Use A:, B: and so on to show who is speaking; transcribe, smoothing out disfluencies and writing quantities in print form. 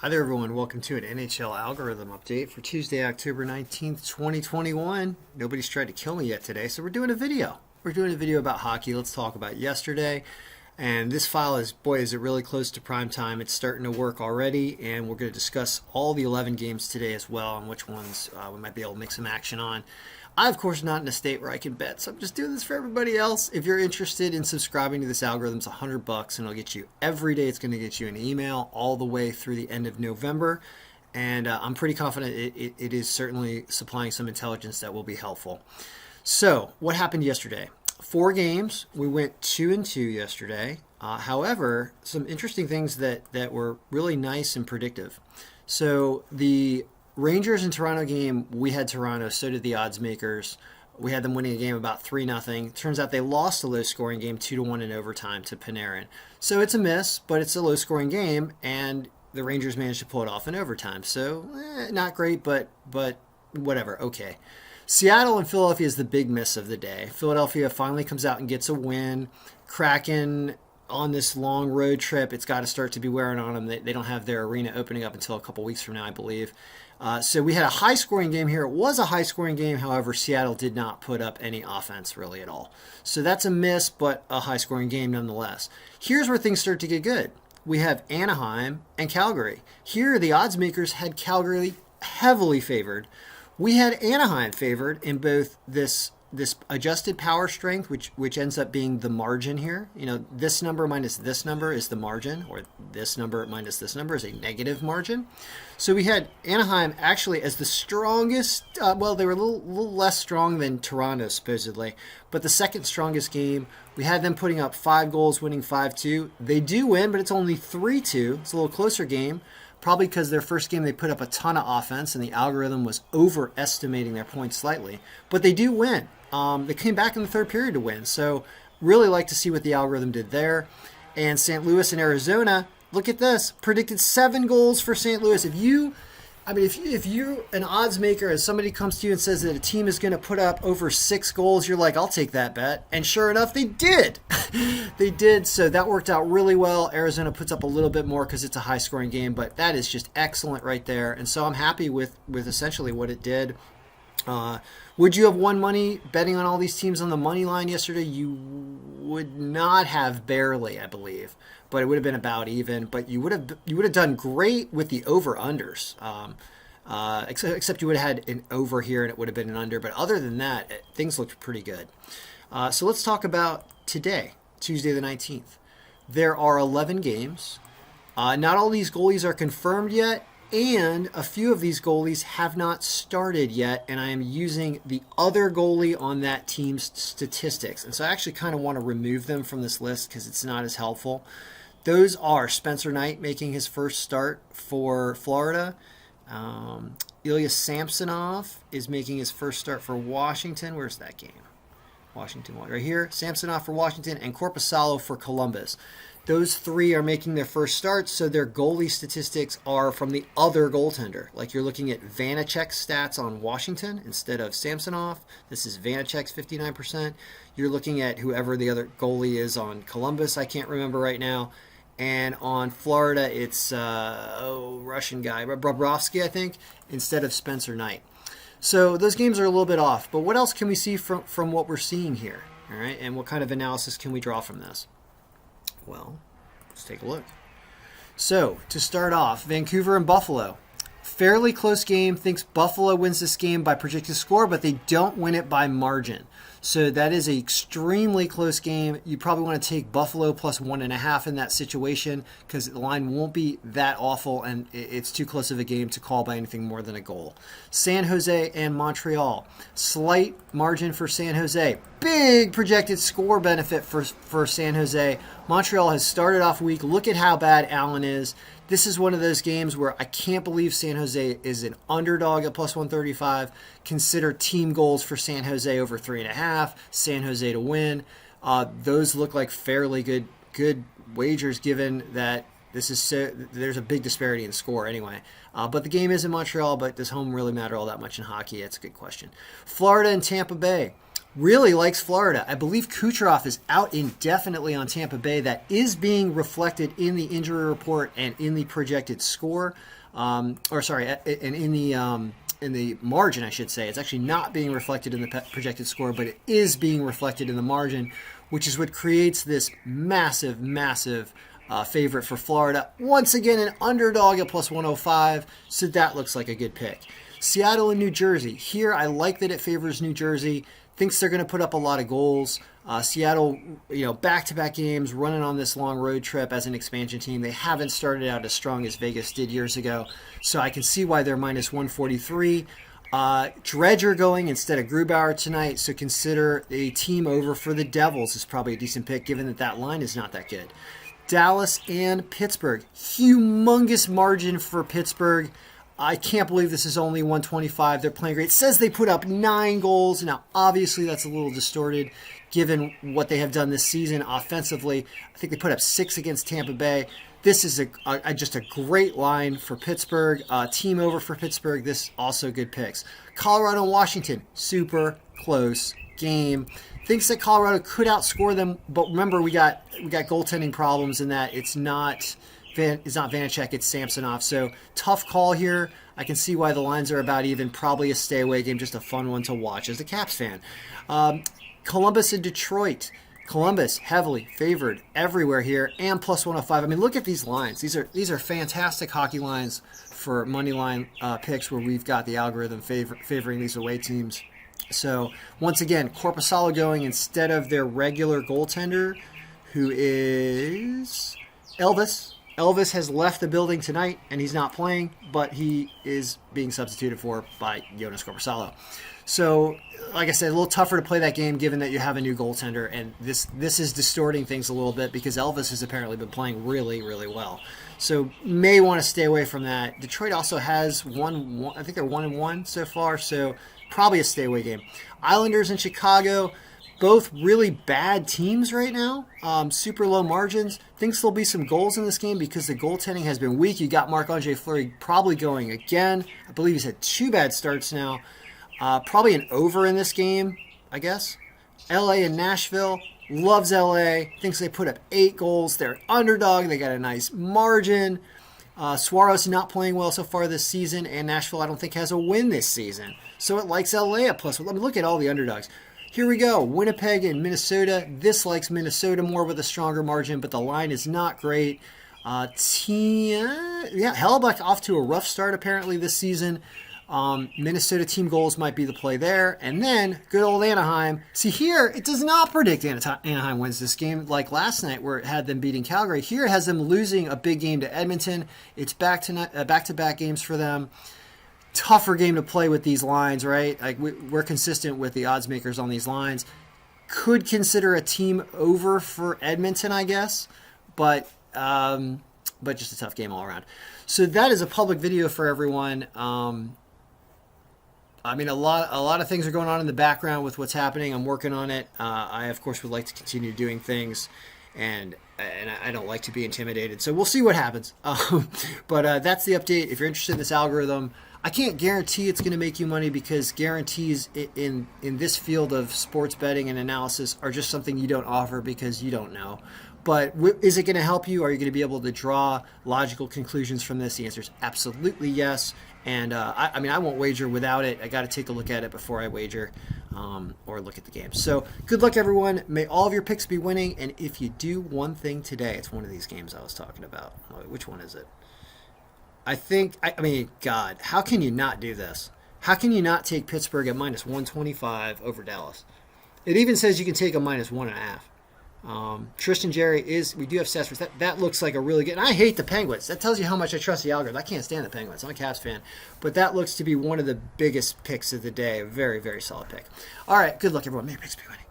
A: Hi there, everyone. Welcome to an NHL algorithm update for Tuesday, October 19th, 2021. Nobody's tried to kill me yet today, so we're doing a video. We're doing a video about hockey. Let's talk about yesterday. And this file is, boy, is it really close to prime time. It's starting to work already, and we're going to discuss all the 11 games today as well and which ones we might be able to make some action on. I, of course, not in a state where I can bet, so I'm just doing this for everybody else. If you're interested in subscribing to this algorithm, it's $100, and it'll get you every day. It's going to get you an email all the way through the end of November, and I'm pretty confident it is certainly supplying some intelligence that will be helpful. So, what happened yesterday? 4 games. We went 2-2 yesterday. However, some interesting things that were really nice and predictive. So, the Rangers and Toronto game, we had Toronto, so did the odds makers. We had them winning a game about 3-0. Turns out they lost a low-scoring game 2-1 in overtime to Panarin. So it's a miss, but it's a low-scoring game, and the Rangers managed to pull it off in overtime. So not great, but whatever, okay. Seattle and Philadelphia is the big miss of the day. Philadelphia finally comes out and gets a win. Kraken on this long road trip, it's got to start to be wearing on them. They don't have their arena opening up until a couple weeks from now, I believe. So we had a high-scoring game here. It was a high-scoring game. However, Seattle did not put up any offense really at all. So that's a miss, but a high-scoring game nonetheless. Here's where things start to get good. We have Anaheim and Calgary. Here, the odds makers had Calgary heavily favored. We had Anaheim favored in both this adjusted power strength, which ends up being the margin here. You know, this number minus this number is the margin, or this number minus this number is a negative margin. So we had Anaheim actually as the strongest. Well, they were a little less strong than Toronto, supposedly, but the second strongest game. We had them putting up 5 goals, winning 5-2. They do win, but it's only 3-2. It's a little closer game. Probably because their first game they put up a ton of offense and the algorithm was overestimating their points slightly. But they do win. They came back in the third period to win. So really like to see what the algorithm did there. And St. Louis and Arizona, look at this. Predicted 7 goals for St. Louis. If you're an odds maker and somebody comes to you and says that a team is going to put up over 6 goals, you're like, I'll take that bet. And sure enough, they did. They did. So that worked out really well. Arizona puts up a little bit more because it's a high-scoring game, but that is just excellent right there. And so I'm happy with essentially what it did. Would you have won money betting on all these teams on the money line yesterday? You would not have, barely, I believe, but it would have been about even. But you would have done great with the over-unders, except you would have had an over here and it would have been an under. But other than that, things looked pretty good. So let's talk about today, Tuesday the 19th. There are 11 games. Not all these goalies are confirmed yet. And a few of these goalies have not started yet, and I am using the other goalie on that team's statistics. And so I actually kind of want to remove them from this list because it's not as helpful. Those are Spencer Knight making his first start for Florida. Ilya Samsonov is making his first start for Washington. Where's that game? Washington, right here. Samsonov for Washington and Korpisalo for Columbus. Those 3 are making their first starts, so their goalie statistics are from the other goaltender. Like you're looking at Vanacek's stats on Washington instead of Samsonov. This is Vanacek's 59%. You're looking at whoever the other goalie is on Columbus. I can't remember right now. And on Florida, it's Russian guy, Bobrovsky, I think, instead of Spencer Knight. So those games are a little bit off. But what else can we see from what we're seeing here? All right, and what kind of analysis can we draw from this? Well, let's take a look. So, to start off, Vancouver and Buffalo. Fairly close game. Thinks Buffalo wins this game by projected score, but they don't win it by margin. So that is an extremely close game. You probably want to take Buffalo plus 1.5 in that situation because the line won't be that awful and it's too close of a game to call by anything more than a goal. San Jose and Montreal. Slight margin for San Jose. Big projected score benefit for San Jose. Montreal has started off weak. Look at how bad Allen is. This is one of those games where I can't believe San Jose is an underdog at plus 135. Consider team goals for San Jose over 3.5. San Jose to win. Those look like fairly good wagers given that this is there's a big disparity in score anyway. But the game is in Montreal, but does home really matter all that much in hockey? That's a good question. Florida and Tampa Bay. really likes Florida. I believe Kucherov is out indefinitely on Tampa Bay. That is being reflected in the injury report and in the projected score. And in the margin, I should say. It's actually not being reflected in the projected score, but it is being reflected in the margin, which is what creates this massive, massive favorite for Florida. Once again, an underdog at plus 105, so that looks like a good pick. Seattle and New Jersey. Here, I like that it favors New Jersey. Thinks they're going to put up a lot of goals. Seattle, back-to-back games, running on this long road trip as an expansion team. They haven't started out as strong as Vegas did years ago, so I can see why they're minus 143. Dredger going instead of Grubauer tonight, so consider a team over for the Devils is probably a decent pick, given that line is not that good. Dallas and Pittsburgh. Humongous margin for Pittsburgh. I can't believe this is only 125. They're playing great. It says they put up 9 goals. Now, obviously, that's a little distorted given what they have done this season offensively. I think they put up 6 against Tampa Bay. This is just a great line for Pittsburgh. Team over for Pittsburgh. This also good picks. Colorado and Washington. Super close game. Thinks that Colorado could outscore them, but remember we got goaltending problems in that it's not Vanacek, it's Samsonov. So tough call here. I can see why the lines are about even. Probably a stay away game, just a fun one to watch as a Caps fan. Columbus and Detroit. Columbus heavily favored everywhere here and plus 105. I mean, look at these lines. These are fantastic hockey lines for money line picks where we've got the algorithm favoring these away teams. So once again, Korpisalo going instead of their regular goaltender, who is Elvis. Elvis has left the building tonight, and he's not playing, but he is being substituted for by Jonas Korpisalo. So, like I said, a little tougher to play that game given that you have a new goaltender, and this is distorting things a little bit because Elvis has apparently been playing really, really well. So, may want to stay away from that. Detroit also has one. I think they're 1-1 so far, so probably a stay away game. Islanders and Chicago. Both really bad teams right now. Super low margins. Thinks there'll be some goals in this game because the goaltending has been weak. You got Marc-Andre Fleury probably going again. I believe he's had 2 bad starts now. Probably an over in this game, I guess. LA and Nashville. Loves LA. Thinks they put up 8 goals. They're an underdog. They got a nice margin. Suarez not playing well so far this season. And Nashville, I don't think, has a win this season. So it likes LA at plus. Let me look at all the underdogs. Here we go. Winnipeg and Minnesota. This likes Minnesota more with a stronger margin, but the line is not great. Hellebuyck off to a rough start apparently this season. Minnesota team goals might be the play there. And then good old Anaheim. See here, it does not predict Anaheim wins this game like last night where it had them beating Calgary. Here it has them losing a big game to Edmonton. It's back-to-back games for them. Tougher game to play with these lines, right? Like we're consistent with the odds makers on these lines. Could consider a team over for Edmonton, I guess, but just a tough game all around. So that is a public video for everyone. I mean, a lot of things are going on in the background with what's happening. I'm working on it. I of course would like to continue doing things, and I don't like to be intimidated. So we'll see what happens. But that's the update. If you're interested in this algorithm, I can't guarantee it's going to make you money because guarantees in this field of sports betting and analysis are just something you don't offer because you don't know. But is it going to help you? Are you going to be able to draw logical conclusions from this? The answer is absolutely yes. And I mean, I won't wager without it. I got to take a look at it before I wager or look at the game. So good luck, everyone. May all of your picks be winning. And if you do one thing today, it's one of these games I was talking about. Which one is it? I mean, God, how can you not do this? How can you not take Pittsburgh at minus 125 over Dallas? It even says you can take a minus 1.5. Tristan Jerry we do have stats for that looks like a really good, and I hate the Penguins. That tells you how much I trust the algorithm. I can't stand the Penguins. I'm a Caps fan. But that looks to be one of the biggest picks of the day. A very, very solid pick. All right, good luck, everyone. May your picks be winning.